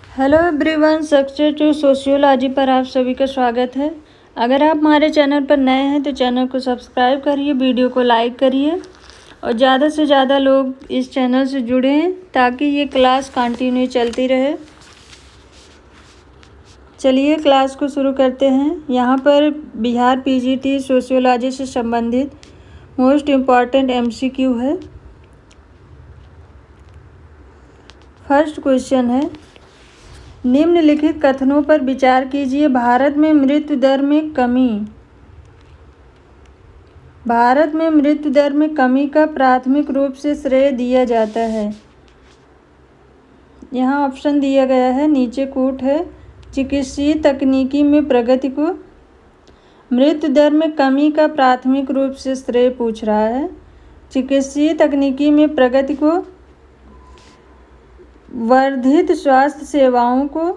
Hello everyone, success to sociology पर आप सभी का स्वागत है। अगर आप हमारे चैनल पर नए हैं तो चैनल को सब्सक्राइब करिए, वीडियो को लाइक करिए और ज़्यादा से ज़्यादा लोग इस चैनल से जुड़ें ताकि ये क्लास कंटिन्यू चलती रहे। चलिए क्लास को शुरू करते हैं। यहाँ पर बिहार पीजीटी सोशियोलॉजी से संबंधित मोस्ट इम्पॉर्टेंट एमसीक्यू है। फर्स्ट क्वेश्चन है, निम्नलिखित कथनों पर विचार कीजिए। भारत में मृत्यु दर में कमी का प्राथमिक रूप से श्रेय दिया जाता है। यहाँ ऑप्शन दिया गया है, नीचे कूट है। चिकित्सीय तकनीकी में प्रगति को, मृत्यु दर में कमी का प्राथमिक रूप से श्रेय पूछ रहा है। चिकित्सीय तकनीकी में प्रगति को, वर्धित स्वास्थ्य सेवाओं को,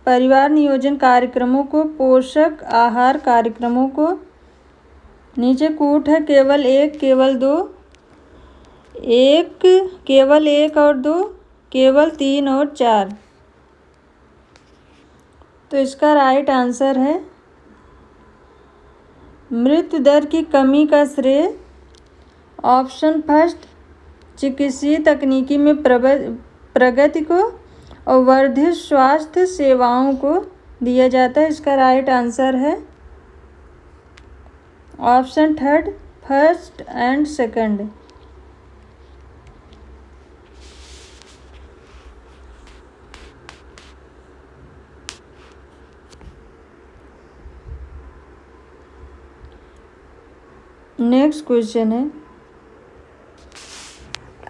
परिवार नियोजन कार्यक्रमों को, पोषक आहार कार्यक्रमों को। नीचे कूट है, केवल एक, केवल दो, एक, केवल एक और दो, केवल तीन और चार। तो इसका राइट आंसर है मृत्यु दर की कमी का श्रेय ऑप्शन फर्स्ट, चिकित्सीय तकनीकी में प्रगति को और वर्धित स्वास्थ्य सेवाओं को दिया जाता है। इसका राइट आंसर है option third, first and second. Next question है,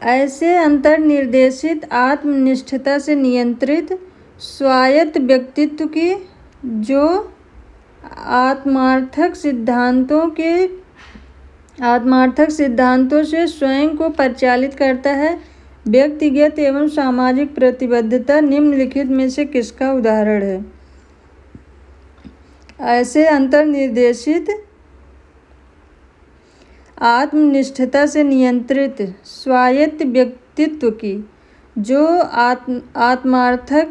ऐसे अंतर्निर्देशित आत्मनिष्ठता से नियंत्रित स्वायत्त व्यक्तित्व की जो आत्मार्थक सिद्धांतों से स्वयं को परिचालित करता है, व्यक्तिगत एवं सामाजिक प्रतिबद्धता निम्नलिखित में से किसका उदाहरण है? ऐसे अंतर्निर्देशित आत्मनिष्ठता से नियंत्रित स्वायत्त व्यक्तित्व की जो आत्मार्थक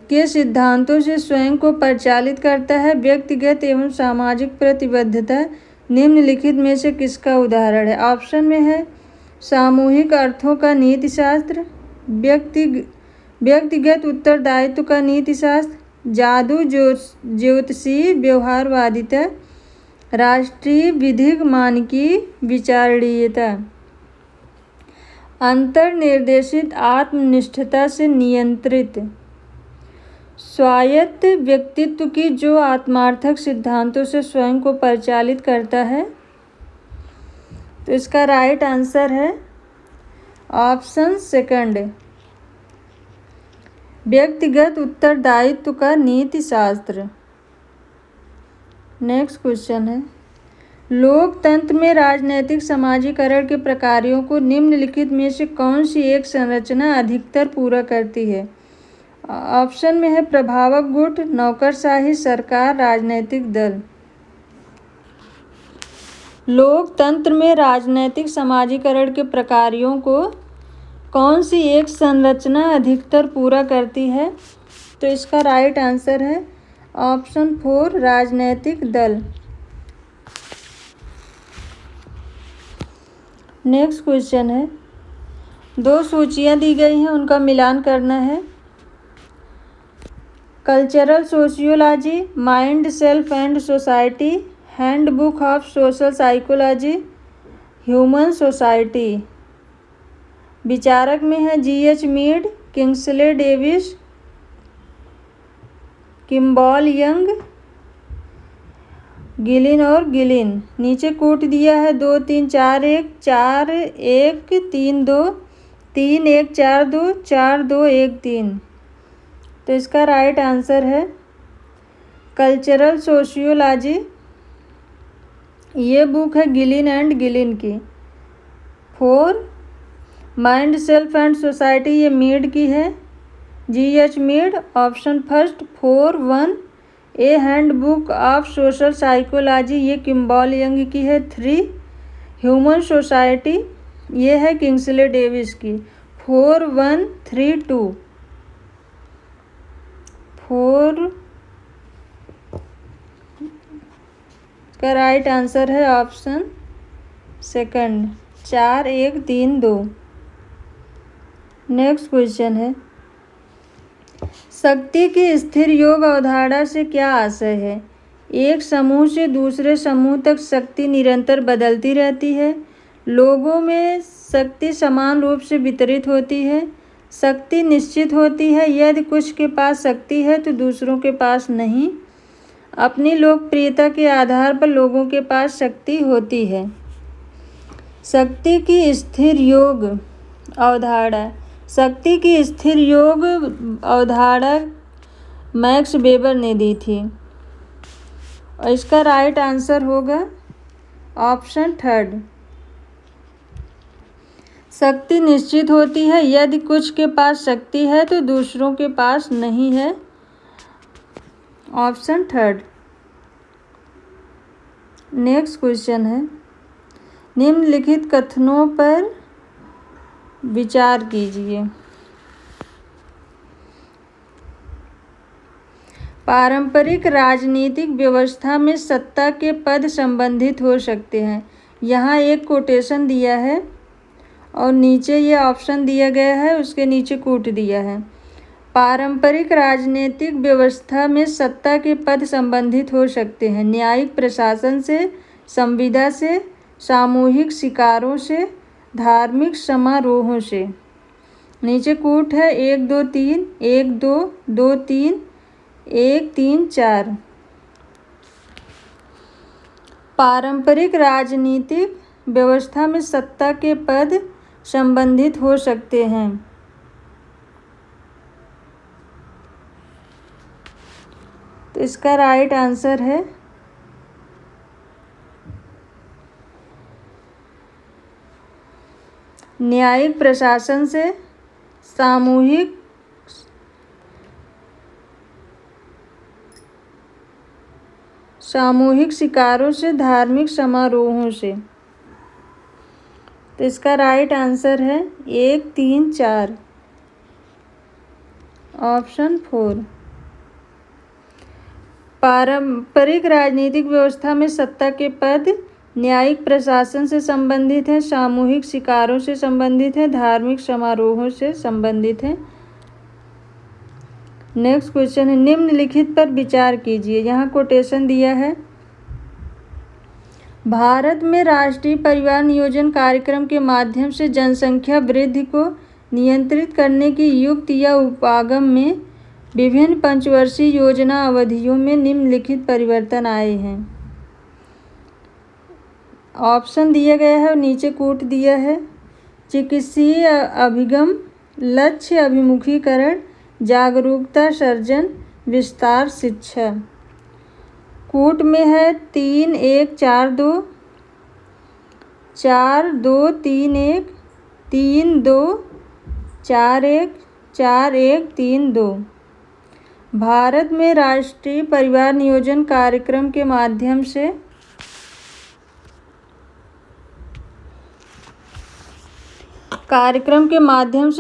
के सिद्धांतों से स्वयं को परिचालित करता है, व्यक्तिगत एवं सामाजिक प्रतिबद्धता निम्नलिखित में से किसका उदाहरण है? ऑप्शन में है सामूहिक अर्थों का नीतिशास्त्र, व्यक्तिगत उत्तरदायित्व का नीतिशास्त्र, जादू ज्योतिषी व्यवहारवादिता, राष्ट्रीय विधिक मानकी विचारणीयता। अंतर्निर्देशित आत्मनिष्ठता से नियंत्रित स्वायत्त व्यक्तित्व की जो आत्मार्थक सिद्धांतों से स्वयं को परिचालित करता है, तो इसका राइट आंसर है ऑप्शन सेकंड, व्यक्तिगत उत्तरदायित्व का नीतिशास्त्र। नेक्स्ट क्वेश्चन है, लोकतंत्र में राजनैतिक समाजीकरण के प्रकारों को निम्नलिखित में से कौन सी एक संरचना अधिकतर पूरा करती है? ऑप्शन में है प्रभावक गुट, नौकरशाही, सरकार, राजनीतिक दल। लोकतंत्र में राजनैतिक समाजीकरण के प्रकारों को कौन सी एक संरचना अधिकतर पूरा करती है? तो इसका राइट आंसर है ऑप्शन फोर, राजनैतिक दल। नेक्स्ट क्वेश्चन है, दो सूचियां दी गई हैं, उनका मिलान करना है। Cultural sociology, mind, self and society, handbook of social psychology, human society. विचारक में है GH Mead, Kingsley Davis, Kimball Young, Gillin और गिलिन। नीचे कूट दिया है 2 3 4 1, 4 1 3 2, 3 1 4 2, 4 2 1 3। तो इसका राइट आंसर है कल्चरल सोशियोलॉजी। ये बुक है गिलिन एंड गिलिन की। 4 माइंड, सेल्फ एंड सोसाइटी, ये मीड की है, GH Mead. Option first 4 1, a handbook of social psychology, ये किम्बॉल यंग की है। 3 ह्यूमन सोसाइटी, ये है किंग्सले डेविस की। 4 1 3 2। 4 का राइट आंसर है ऑप्शन सेकंड, 4 1 3 2। नेक्स्ट क्वेश्चन है, शक्ति की स्थिर योग अवधारणा से क्या आशय है? एक समूह से दूसरे समूह तक शक्ति निरंतर बदलती रहती है। लोगों में शक्ति समान रूप से वितरित होती है। शक्ति निश्चित होती है, यदि कुछ के पास शक्ति है तो दूसरों के पास नहीं। अपनी लोकप्रियता के आधार पर लोगों के पास शक्ति होती है। शक्ति की स्थिर योग अवधारणा, शक्ति की स्थिर योग अवधारणा मैक्स वेबर ने दी थी और इसका राइट आंसर होगा ऑप्शन थर्ड। शक्ति निश्चित होती है, यदि कुछ के पास शक्ति है तो दूसरों के पास नहीं है, ऑप्शन थर्ड। नेक्स्ट क्वेश्चन है, निम्नलिखित कथनों पर विचार कीजिए। पारंपरिक राजनीतिक व्यवस्था में सत्ता के पद संबंधित हो सकते हैं। यहाँ एक कोटेशन दिया है और नीचे ये ऑप्शन दिया गया है, उसके नीचे कोट दिया है। पारंपरिक राजनीतिक व्यवस्था में सत्ता के पद संबंधित हो सकते हैं न्यायिक प्रशासन से, संविदा से, सामूहिक शिकारों से, धार्मिक समारोहों से। नीचे कूट है 1 2 3 1 2 2 3 1 3 4। पारंपरिक राजनीतिक व्यवस्था में सत्ता के पद संबंधित हो सकते हैं। तो इसका राइट आंसर है न्यायिक प्रशासन से, सामूहिक शिकारों से, धार्मिक समारोहों से। तो इसका राइट आंसर है 1 3 4, ऑप्शन 4। पारंपरिक राजनीतिक व्यवस्था में सत्ता के पद न्यायिक प्रशासन से संबंधित है, सामूहिक शिकारों से संबंधित है, धार्मिक समारोहों से संबंधित है। नेक्स्ट क्वेश्चन है, निम्नलिखित पर विचार कीजिए। यहाँ कोटेशन दिया है, भारत में राष्ट्रीय परिवार नियोजन कार्यक्रम के माध्यम से जनसंख्या वृद्धि को नियंत्रित करने की युक्ति या उपागम में विभिन्न पंचवर्षीय योजना अवधियों में निम्नलिखित परिवर्तन आए हैं। ऑप्शन दिया गया है और नीचे कोट दिया है। चिकित्सीय अभिगम, लक्ष्य अभिमुखीकरण, जागरूकता सर्जन, विस्तार शिक्षा। कोट में है 3 1 4 2, 4 2 3 1, 3 2 4 1, 4 1 3 2। भारत में राष्ट्रीय परिवार नियोजन कार्यक्रम के माध्यम से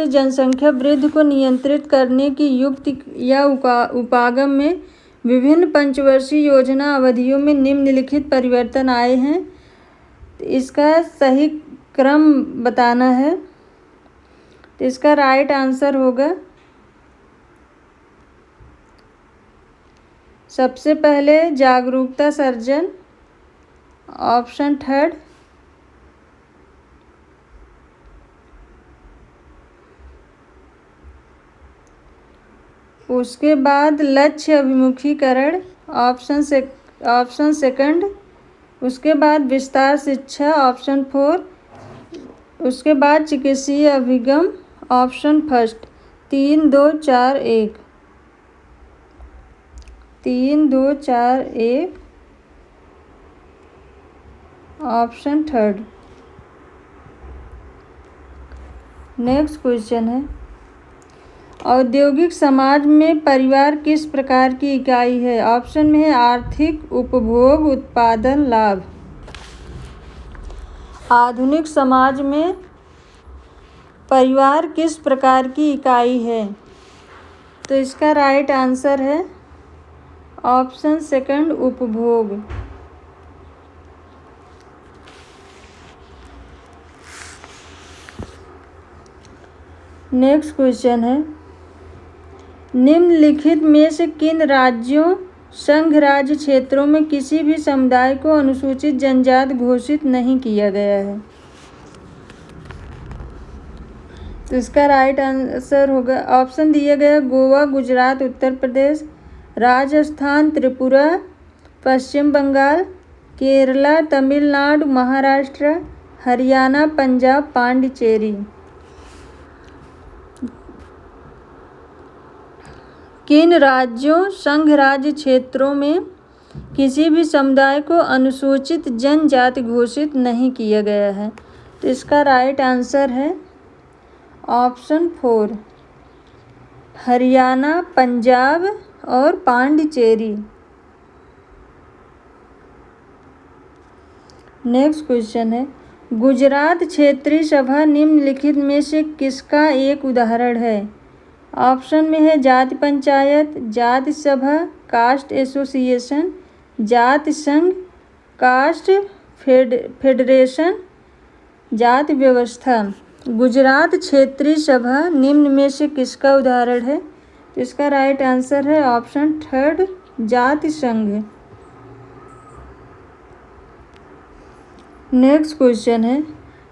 जनसंख्या वृद्धि को नियंत्रित करने की युक्ति या उपागम में विभिन्न पंचवर्षीय योजना अवधियों में निम्नलिखित परिवर्तन आए हैं। इसका सही क्रम बताना है। तो इसका राइट आंसर होगा, सबसे पहले जागरूकता सर्जन, ऑप्शन थर्ड। उसके बाद लक्ष्य अभिमुखीकरण, ऑप्शन सेकंड। उसके बाद विस्तार शिक्षा, ऑप्शन 4। उसके बाद चिकित्सीय अभिगम, option first. 3 2 4 1, 3 2 4 1, option third. Next question है, औद्योगिक समाज में परिवार किस प्रकार की इकाई है? ऑप्शन में है आर्थिक, उपभोग, उत्पादन, लाभ। आधुनिक समाज में परिवार किस प्रकार की इकाई है? तो इसका राइट आंसर है ऑप्शन सेकंड, उपभोग। नेक्स्ट क्वेश्चन है, निम्नलिखित में से किन राज्यों संघ राज्य क्षेत्रों में किसी भी समुदाय को अनुसूचित जनजाति घोषित नहीं किया गया है? तो इसका राइट आंसर होगा, ऑप्शन दिया गया गोवा, गुजरात, उत्तर प्रदेश, राजस्थान, त्रिपुरा, पश्चिम बंगाल, केरला, तमिलनाडु, महाराष्ट्र, हरियाणा, पंजाब, पांडिचेरी। किन राज्यों संघ राज्य क्षेत्रों में किसी भी समुदाय को अनुसूचित जनजाति घोषित नहीं किया गया है? तो इसका राइट आंसर है ऑप्शन 4, हरियाणा, पंजाब और पांडिचेरी। नेक्स्ट क्वेश्चन है, गुजरात क्षेत्रीय सभा निम्नलिखित में से किसका एक उदाहरण है? ऑप्शन में है जाति पंचायत, जाति सभा, कास्ट एसोसिएशन, जाति संघ, कास्ट फेडरेशन, जाति व्यवस्था। गुजरात क्षेत्रीय सभा निम्न में से किसका उदाहरण है? तो इसका राइट आंसर है ऑप्शन 3, जाति संघ। नेक्स्ट क्वेश्चन है,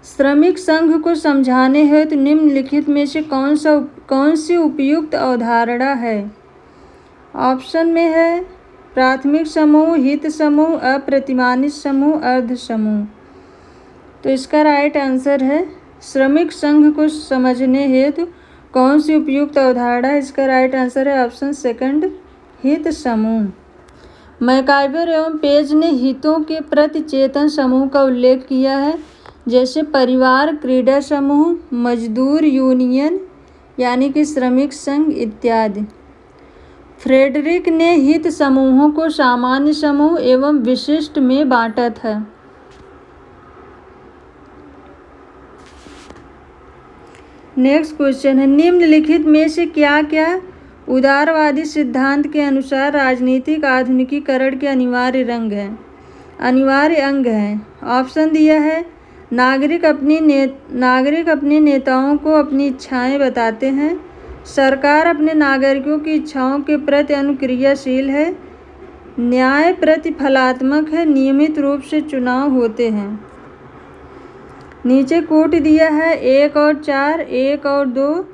श्रमिक संघ को समझाने हेतु निम्नलिखित में से कौन सी उपयुक्त अवधारणा है? ऑप्शन में है प्राथमिक समूह, हित समूह, अप्रतिमानित समूह, अर्ध समूह। तो इसका राइट आंसर है श्रमिक संघ को समझने हेतु कौन सी उपयुक्त अवधारणा है? इसका राइट आंसर है ऑप्शन सेकंड, हित समूह। मैकाइवर एवं पेज ने हितों के प्रति चेतन समूह का उल्लेख किया है, जैसे परिवार, क्रीड़ा समूह, मजदूर यूनियन यानी कि श्रमिक संघ इत्यादि। फ्रेडरिक ने हित समूहों को सामान्य समूह एवं विशिष्ट में बांटा था। नेक्स्ट क्वेश्चन है, निम्नलिखित में से क्या क्या उदारवादी सिद्धांत के अनुसार राजनीतिक आधुनिकीकरण के अनिवार्य अंग हैं? ऑप्शन दिया है नागरिक अपने नेताओं को अपनी इच्छाएं बताते हैं, सरकार अपने नागरिकों की इच्छाओं के प्रति अनुक्रियाशील है, न्याय प्रतिफलात्मक है, नियमित रूप से चुनाव होते हैं। नीचे कोट दिया है 1 और 4, 1 और 2,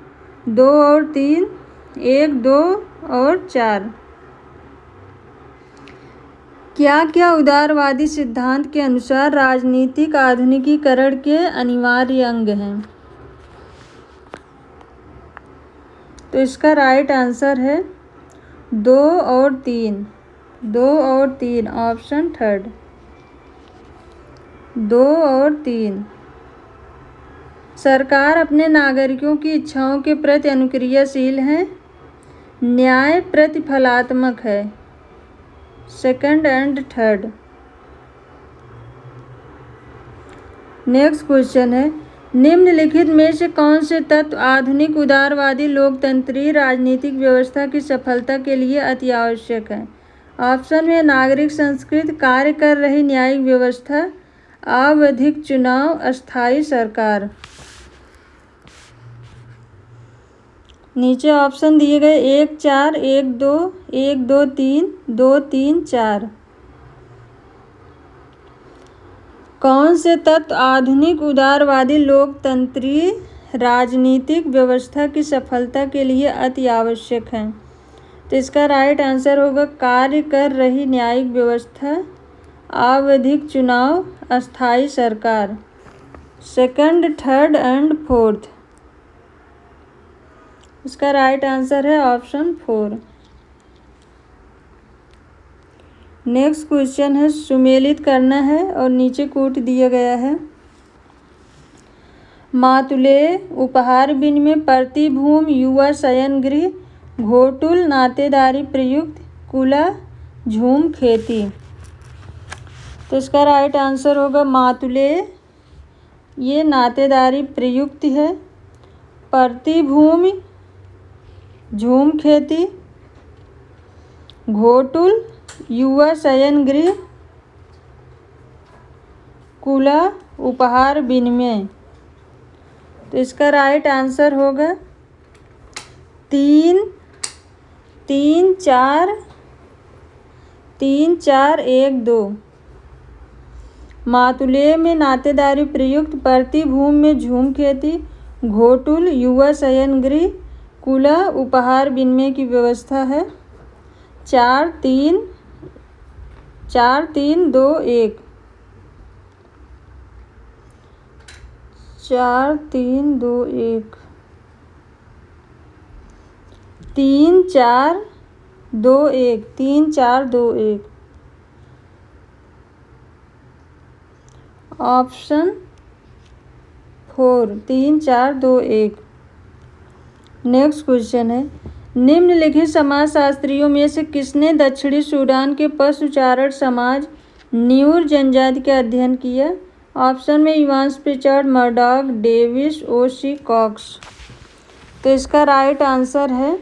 2 और 3, 1, 2 और 4। क्या क्या उदारवादी सिद्धांत के अनुसार राजनीतिक आधुनिकीकरण के अनिवार्य अंग हैं? तो इसका राइट आंसर है 2 और 3, 2 और 3, ऑप्शन 3, 2 और 3। सरकार अपने नागरिकों की इच्छाओं के प्रति अनुक्रियाशील है, न्याय प्रतिफलात्मक है, second and third. Next question है, निम्नलिखित में से कौन से तत्व आधुनिक उदारवादी लोकतंत्री राजनीतिक व्यवस्था की सफलता के लिए अति आवश्यक है? ऑप्शन में नागरिक संस्कृति, कार्य कर रही न्यायिक व्यवस्था, आवधिक चुनाव, अस्थायी सरकार। नीचे ऑप्शन दिए गए 1, 4, 1, 2, 1, 2, 3, 2, 3, 4। कौन से तत्व आधुनिक उदारवादी लोकतंत्री राजनीतिक व्यवस्था की सफलता के लिए अति आवश्यक हैं? तो इसका राइट आंसर होगा कार्य कर रही न्यायिक व्यवस्था, आवधिक चुनाव, अस्थायी सरकार, सेकंड, थर्ड एंड फोर्थ। इसका राइट आंसर है ऑप्शन 4। नेक्स्ट क्वेश्चन है, सुमेलित करना है और नीचे कोट दिया गया है। मातुले, उपहार विनिमय, प्रतिभूम, युवा शयन गृह, घोटुल, नातेदारी प्रयुक्त, कुला, झूम, खेती। तो इसका राइट आंसर होगा मातुले, ये नातेदारी प्रयुक्त है। प्रतिभूमि झूम खेती, घोटुल, युवा शयन गृह, खुला उपहार विनिमय। तो इसका राइट आंसर होगा 3 3 4 3 4 1 2। मातुलेय में नातेदारी प्रयुक्त, प्रतिभूमि में झूम खेती, घोटुल, युवा शयन गृह, खुला उपहार विनिमय की व्यवस्था है। 4 3 2 1। 4 3 2 1। 3 4 2 1। 3 4 2 1। ऑप्शन 4 3 4 2 1। नेक्स्ट क्वेश्चन है, निम्नलिखित समाजशास्त्रियों में से किसने दक्षिणी सूडान के पशुचारण समाज न्यूर जनजाति का अध्ययन किया? ऑप्शन में Evans Pritchard, Murdock, Davis, OC. Cox. तो इसका राइट आंसर है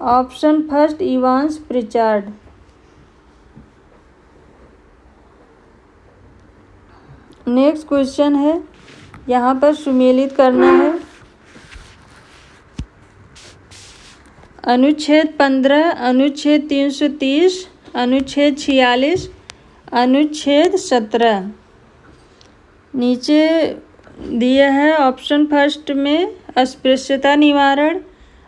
option first, Evans Pritchard. Next question है, यहाँ पर सुमेलित करना है। अनुच्छेद 15, अनुच्छेद 330, अनुच्छेद 46, अनुच्छेद 17। नीचे दिया है ऑप्शन फर्स्ट में अस्पृश्यता निवारण,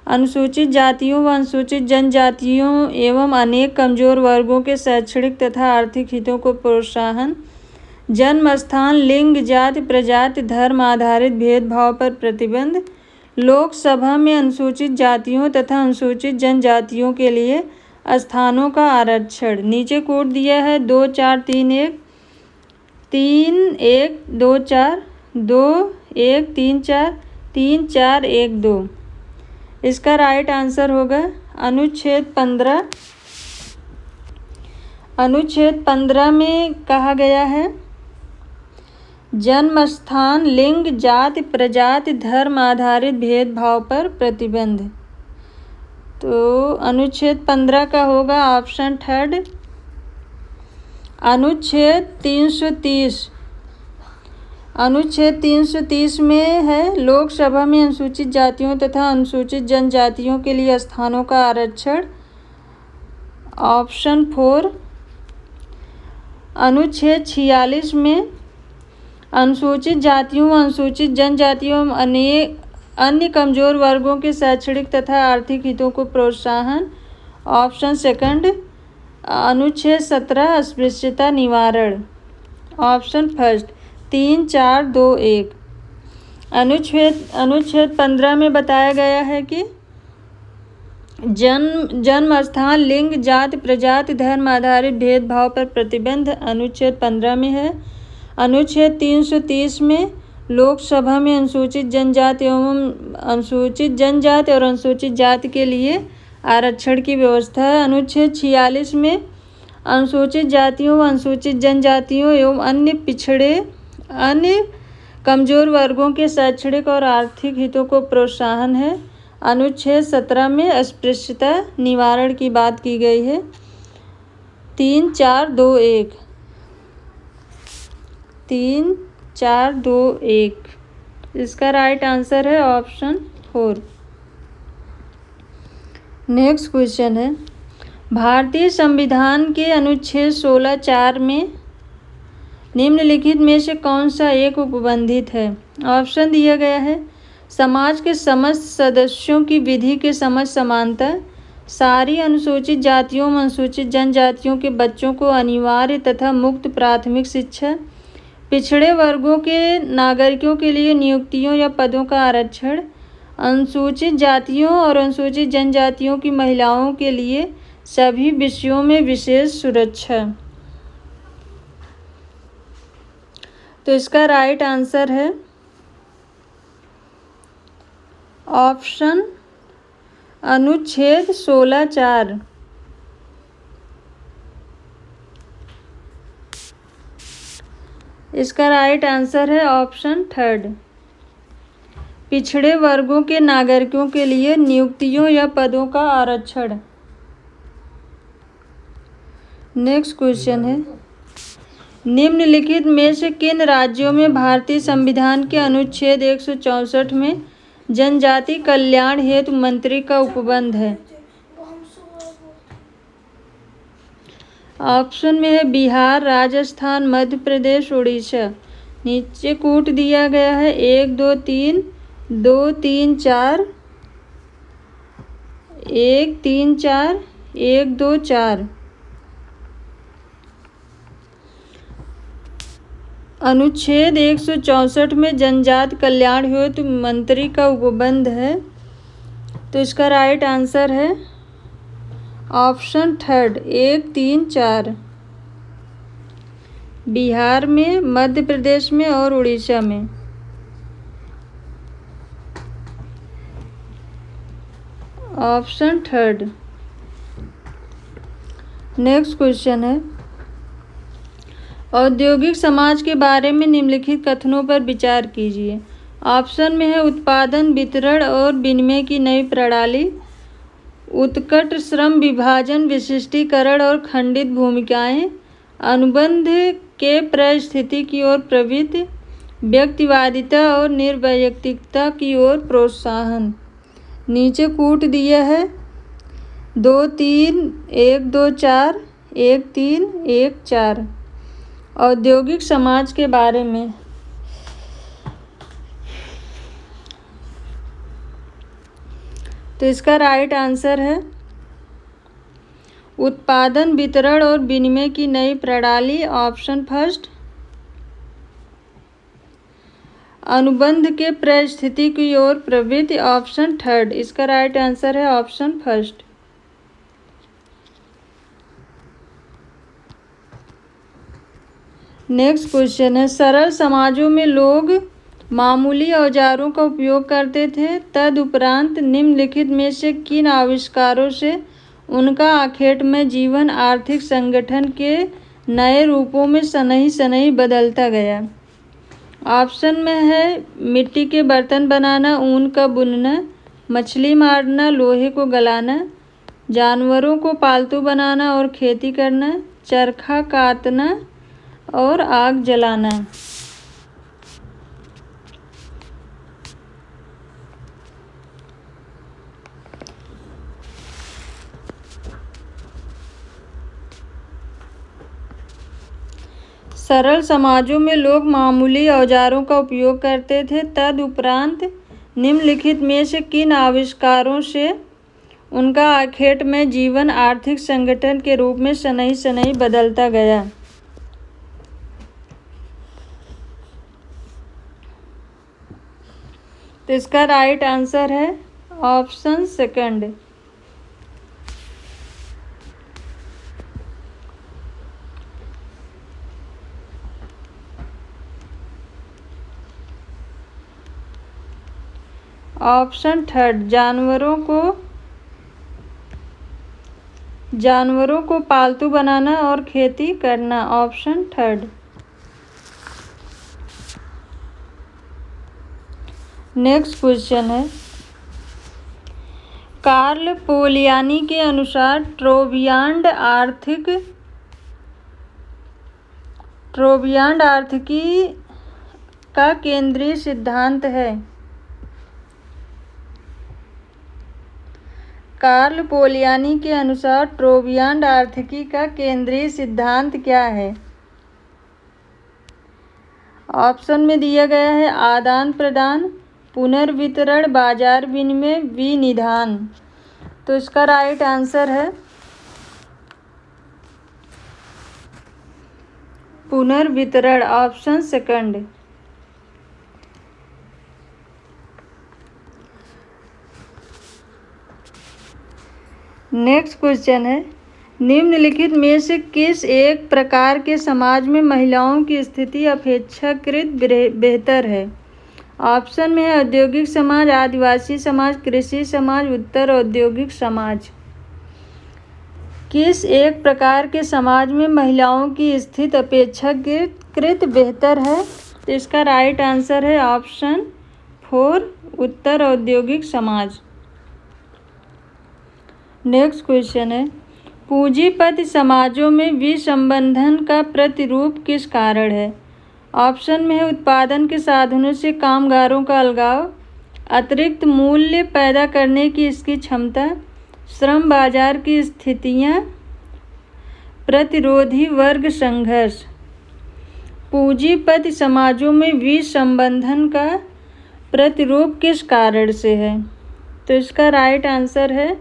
अनुसूचित जातियों व अनुसूचित जनजातियों एवं अनेक कमजोर वर्गों के शैक्षणिक तथा आर्थिक हितों को प्रोत्साहन, जन्म स्थान, लिंग, जाति, प्रजाति, धर्म आधारित भेदभाव पर प्रतिबंध, लोकसभा में अनुसूचित जातियों तथा अनुसूचित जनजातियों के लिए स्थानों का आरक्षण। नीचे कोड दिया है 2 4 3 1, 3 1 2 4, 2 1 3 4, 3 4 1 2। इसका राइट आंसर होगा अनुच्छेद 15। अनुच्छेद 15 में कहा गया है जन्म स्थान, लिंग, जाति, प्रजाति, धर्म आधारित भेदभाव पर प्रतिबंध। तो अनुच्छेद 15 का होगा ऑप्शन थर्ड। अनुच्छेद 330, अनुच्छेद 330 में है लोकसभा में अनुसूचित जातियों तथा अनुसूचित जनजातियों के लिए स्थानों का आरक्षण, ऑप्शन 4। अनुच्छेद 46 में अनुसूचित जातियों व अनुसूचित जनजातियों अनेक अन्य कमजोर वर्गों के शैक्षणिक तथा आर्थिक हितों को प्रोत्साहन, ऑप्शन सेकंड। अनुच्छेद 17 अस्पृश्यता निवारण, ऑप्शन फर्स्ट। 3 4 2 1। अनुच्छेद 15 में बताया गया है कि जन्म स्थान, लिंग, जाति, प्रजाति, धर्म आधारित भेदभाव पर प्रतिबंध अनुच्छेद 15 में है। अनुच्छेद 330 में लोकसभा में अनुसूचित जनजाति एवं अनुसूचित जनजाति और अनुसूचित जाति के लिए आरक्षण की व्यवस्था है। अनुच्छेद 46 में अनुसूचित जातियों व अनुसूचित जनजातियों एवं अन्य कमजोर वर्गों के शैक्षणिक और आर्थिक हितों को प्रोत्साहन है। अनुच्छेद 17 में अस्पृश्यता निवारण की बात की गई है। 3 4 2 1। 3 4 2 1। इसका राइट आंसर है ऑप्शन 4। नेक्स्ट क्वेश्चन है, भारतीय संविधान के अनुच्छेद 16 4 में निम्नलिखित में से कौन सा एक उपबंधित है? ऑप्शन दिया गया है समाज के समस्त सदस्यों की विधि के समझ समानता, सारी अनुसूचित जातियों व अनुसूचित जनजातियों के बच्चों को अनिवार्य तथा मुक्त प्राथमिक शिक्षा, पिछड़े वर्गों के नागरिकों के लिए नियुक्तियों या पदों का आरक्षण, अनुसूचित जातियों और अनुसूचित जनजातियों की महिलाओं के लिए सभी विषयों में विशेष सुरक्षा। तो इसका राइट आंसर है ऑप्शन अनुच्छेद 16 4। इसका राइट आंसर है ऑप्शन थर्ड। पिछड़े वर्गों के नागरिकों के लिए नियुक्तियों या पदों का आरक्षण। नेक्स्ट क्वेश्चन है, निम्नलिखित में से किन राज्यों में भारतीय संविधान के अनुच्छेद 164 में जनजाति कल्याण हेतु मंत्री का उपबंध है? ऑप्शन में है बिहार, राजस्थान, मध्य प्रदेश, उड़ीसा। नीचे कूट दिया गया है 1 2 3 2 3 4 1 3 4 1 2 4। अनुच्छेद 164 में जनजाति कल्याण हेतु मंत्री का उपबंध है, तो इसका राइट आंसर है ऑप्शन थर्ड 1 3 4। बिहार में, मध्य प्रदेश में और उड़ीसा में। Option third. नेक्स्ट क्वेश्चन है, औद्योगिक समाज के बारे में निम्नलिखित कथनों पर विचार कीजिए। ऑप्शन में है उत्पादन, वितरण और विनिमय की नई प्रणाली, उत्कट श्रम विभाजन, विशिष्टीकरण और खंडित भूमिकाएं, अनुबंध के परिस्थिति की ओर प्रवृत्ति, व्यक्तिवादिता और निर्वैयक्तिकता की ओर प्रोत्साहन। नीचे कूट दिया है 2 3 1 2 4 1 3 1 4। औद्योगिक समाज के बारे में तो इसका राइट आंसर है उत्पादन, वितरण और विनिमय की नई प्रणाली, ऑप्शन फर्स्ट। अनुबंध के परिस्थिति की ओर प्रवृत्ति, ऑप्शन थर्ड। इसका राइट आंसर है ऑप्शन फर्स्ट। नेक्स्ट क्वेश्चन है, सरल समाजों में लोग मामूली औजारों का उपयोग करते थे, तदुपरांत निम्नलिखित में से किन आविष्कारों से उनका आखेटमय जीवन आर्थिक संगठन के नए रूपों में शनैः शनैः बदलता गया? ऑप्शन में है मिट्टी के बर्तन बनाना, ऊन का बुनना, मछली मारना, लोहे को गलाना, जानवरों को पालतू बनाना और खेती करना, चरखा कातना और आग जलाना। सरल समाजों में लोग मामूली औजारों का उपयोग करते थे, तदुपरांत निम्नलिखित में से किन आविष्कारों से उनका आखेटमय जीवन आर्थिक संगठन के रूप में शनैः शनैः बदलता गया? तो इसका राइट आंसर है ऑप्शन सेकंड। ऑप्शन थर्ड, जानवरों को पालतू बनाना और खेती करना, ऑप्शन थर्ड। नेक्स्ट क्वेश्चन है, कार्ल पोलियानी के अनुसार ट्रोबियान्ड आर्थिकी का केंद्रीय सिद्धांत है। कार्ल पोलियानी के अनुसार ट्रोबियान्ड आर्थिकी का केंद्रीय सिद्धांत क्या है? ऑप्शन में दिया गया है आदान प्रदान, पुनर्वितरण, बाजार विनिमय, विनिधान। तो इसका राइट आंसर है पुनर्वितरण, ऑप्शन सेकंड। नेक्स्ट क्वेश्चन है, निम्नलिखित में से किस एक प्रकार के समाज में महिलाओं की स्थिति अपेक्षाकृत बेहतर है? ऑप्शन में है औद्योगिक समाज, आदिवासी समाज, कृषि समाज, उत्तर औद्योगिक समाज। किस एक प्रकार के समाज में महिलाओं की स्थिति अपेक्षाकृत बेहतर है? तो इसका राइट आंसर है ऑप्शन 4 उत्तर औद्योगिक समाज। नेक्स्ट क्वेश्चन है, पूंजीपति समाजों में विसंबंधन का प्रतिरूप किस कारण है? ऑप्शन में है उत्पादन के साधनों से कामगारों का अलगाव, अतिरिक्त मूल्य पैदा करने की इसकी क्षमता, श्रम बाजार की स्थितियां, प्रतिरोधी वर्ग संघर्ष। पूंजीपति समाजों में विसंबंधन का प्रतिरूप किस कारण से है? तो इसका राइट आंसर है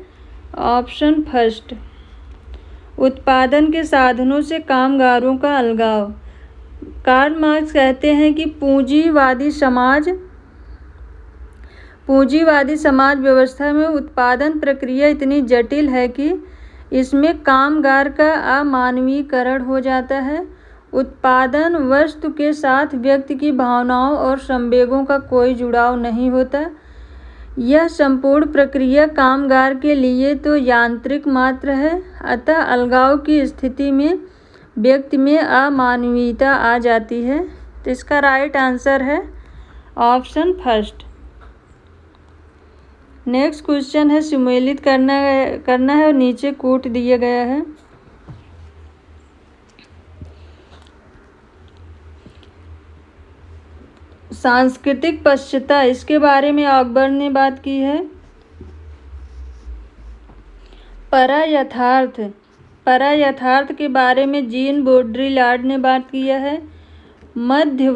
ऑप्शन फर्स्ट, उत्पादन के साधनों से कामगारों का अलगाव। कार्ल मार्क्स कहते हैं कि पूंजीवादी समाज व्यवस्था में उत्पादन प्रक्रिया इतनी जटिल है कि इसमें कामगार का अमानवीकरण हो जाता है। उत्पादन वस्तु के साथ व्यक्ति की भावनाओं और संवेगों का कोई जुड़ाव नहीं होता। यह संपूर्ण प्रक्रिया कामगार के लिए तो यांत्रिक मात्र है, अतः अलगाव की स्थिति में व्यक्ति में अमानवीयता आ जाती है। तो इसका राइट आंसर है ऑप्शन फर्स्ट। नेक्स्ट क्वेश्चन है, सम्मिलित करना है और नीचे कोट दिया गया है। सांस्कृतिक पश्चात्ता, इसके बारे में अकबर ने बात की है। परायथार्थ के बारे में जीन बोड्रिलार्ड ने बात किया है। मध्य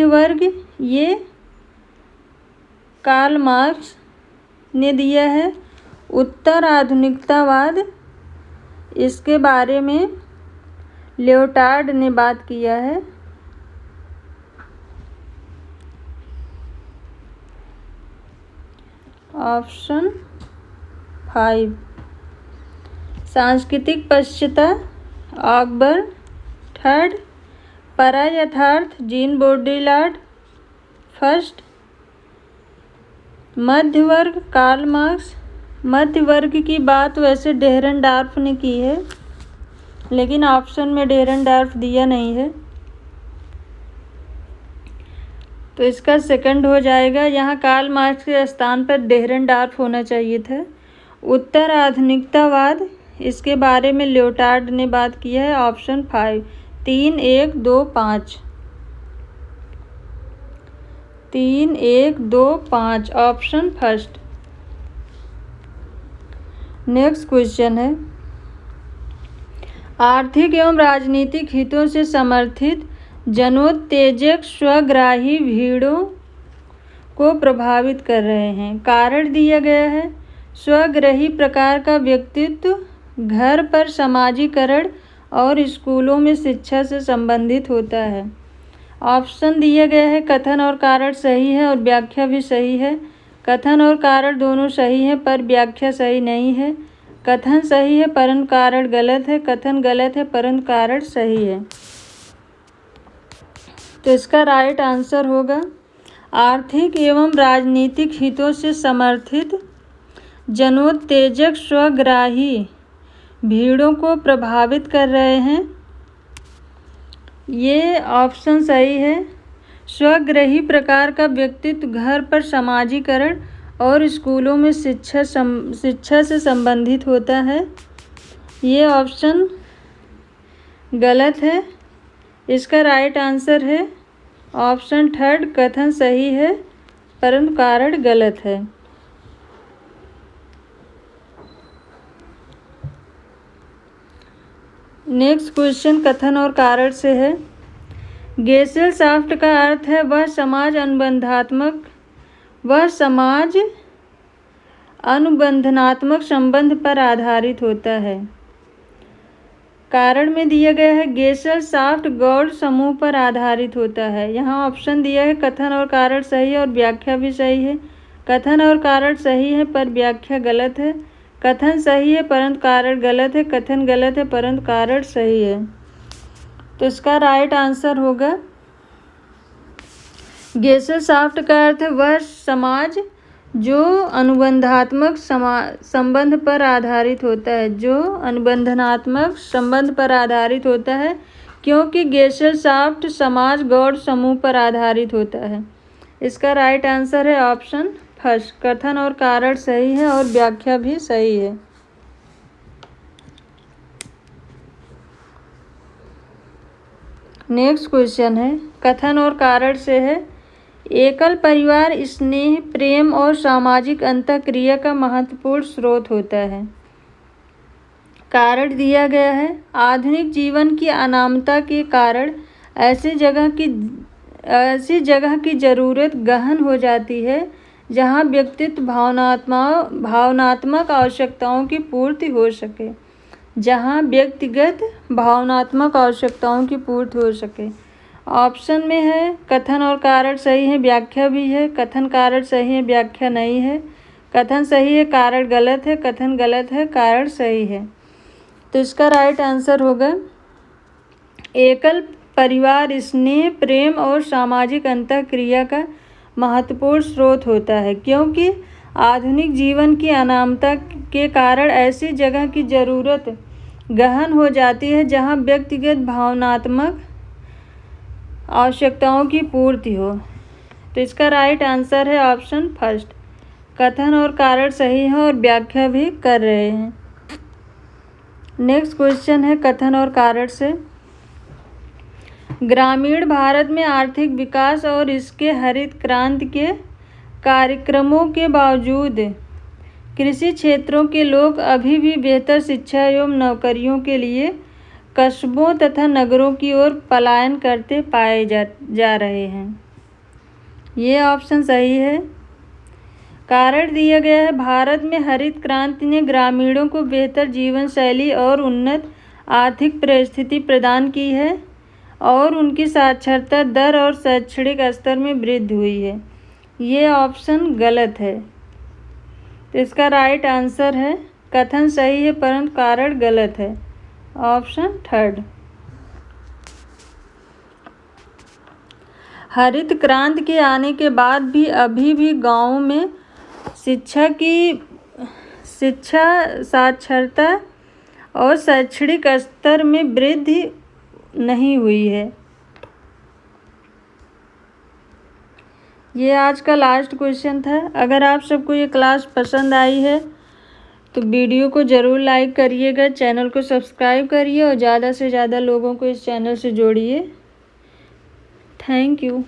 वर्ग ये कार्ल मार्क्स ने दिया है। उत्तर आधुनिकतावाद, इसके बारे में लियोटार्ड ने बात किया है। ऑप्शन 5 सांस्कृतिक पश्चात्ता अकबर, थर्ड परायथार्थ जीन बोड्रिलार्ड, फर्स्ट मध्य वर्ग कार्ल मार्क्स। मध्य वर्ग की बात वैसे डेहरनडॉर्फ ने की है, लेकिन ऑप्शन में डेहरनडॉर्फ दिया नहीं है, तो इसका सेकंड हो जाएगा। यहाँ कार्ल मार्क्स के स्थान पर डेहरनडॉर्फ होना चाहिए था। उत्तर आधुनिकतावाद, इसके बारे में लियोटार्ड ने बात की है। Option 5 3 1 2 5 3 1 2 5 option first. Next question है, आर्थिक एवं राजनीतिक हितों से समर्थित जनोत्तेजक स्वग्राही भीड़ों को प्रभावित कर रहे हैं। कारण दिया गया है, स्वग्राही प्रकार का व्यक्तित्व घर पर समाजीकरण और स्कूलों में शिक्षा से संबंधित होता है। ऑप्शन दिया गया है, कथन और कारण सही है और व्याख्या भी सही है। कथन और कारण दोनों सही है पर व्याख्या सही नहीं है। कथन सही है परंतु कारण गलत है। कथन गलत है परंतु कारण सही है। तो इसका राइट आंसर होगा, आर्थिक एवं राजनीतिक हितों से समर्थित जनोत्तेजक स्वग्राही भीड़ों को प्रभावित कर रहे हैं। ये ऑप्शन सही है। स्वग्राही प्रकार का व्यक्तित्व घर पर समाजीकरण और स्कूलों में शिक्षा से संबंधित होता है। ये ऑप्शन गलत है। इसका राइट आंसर है ऑप्शन थर्ड, कथन सही है परंतु कारण गलत है। नेक्स्ट क्वेश्चन कथन और कारण से है। गेसेलशाफ्ट का अर्थ है वह समाज अनुबंधनात्मक संबंध पर आधारित होता है। कारण में दिया गया है, गेसेलशाफ्ट गौड़ समूह पर आधारित होता है। यहाँ ऑप्शन दिया है कथन और कारण सही है और व्याख्या भी सही है। कथन और कारण सही है पर व्याख्या गलत है। कथन सही है परंतु कारण गलत है। कथन गलत है परंतु कारण सही है। तो इसका राइट आंसर होगा, गेसेलशाफ्ट का अर्थ है वह समाज जो अनुबंधात्मक संबंध पर आधारित होता है, जो अनुबंधनात्मक संबंध पर आधारित होता है, क्योंकि गेसेलशाफ्ट समाज गौड़ समूह पर आधारित होता है। इसका राइट आंसर है ऑप्शन फर्स्ट, कथन और कारण सही है और व्याख्या भी सही है। नेक्स्ट क्वेश्चन है, कथन और कारण से है, एकल परिवार स्नेह, प्रेम और सामाजिक अंतःक्रिया का महत्वपूर्ण स्रोत होता है। कारण दिया गया है, आधुनिक जीवन की अनामता के कारण ऐसी जगह की ज़रूरत गहन हो जाती है जहां व्यक्तित्व भावनात्मक आवश्यकताओं की पूर्ति हो सके, जहां व्यक्तिगत भावनात्मक आवश्यकताओं की पूर्ति हो सके। ऑप्शन में है कथन और कारण सही है, व्याख्या भी है, कथन कारण सही है, व्याख्या नहीं है, कथन सही है, कारण गलत है, कथन गलत है, कारण सही है। तो इसका राइट आंसर होगा एकल परिवार स्नेह, प्रेम और सामाजिक अंतःक्रिया का महत्वपूर्ण स्रोत होता है, क्योंकि आधुनिक जीवन की अनामता के कारण ऐसी जगह की ज़रूरत गहन हो जाती है जहां व्यक्तिगत भावनात्मक आवश्यकताओं की पूर्ति हो। तो इसका राइट आंसर है ऑप्शन फर्स्ट, कथन और कारण सही है और व्याख्या भी कर रहे हैं। नेक्स्ट क्वेश्चन है कथन और कारण से, ग्रामीण भारत में आर्थिक विकास और इसके हरित क्रांति के कार्यक्रमों के बावजूद कृषि क्षेत्रों के लोग अभी भी बेहतर शिक्षा एवं नौकरियों के लिए कस्बों तथा नगरों की ओर पलायन करते पाए जा रहे हैं। ये ऑप्शन सही है। कारण दिया गया है, भारत में हरित क्रांति ने ग्रामीणों को बेहतर जीवन शैली और उन्नत आर्थिक परिस्थिति प्रदान की है और उनकी साक्षरता दर और शैक्षणिक स्तर में वृद्धि हुई है। ये ऑप्शन गलत है। तो इसका राइट आंसर है कथन सही है परंतु कारण गलत है, ऑप्शन थर्ड। हरित क्रांति के आने के बाद भी अभी भी गांवों में शिक्षा, साक्षरता और शैक्षणिक स्तर में वृद्धि नहीं हुई है। ये आज का लास्ट क्वेश्चन था। अगर आप सबको ये क्लास पसंद आई है तो वीडियो को ज़रूर लाइक करिएगा, चैनल को सब्सक्राइब करिए और ज़्यादा से ज़्यादा लोगों को इस चैनल से जोड़िए। Thank you.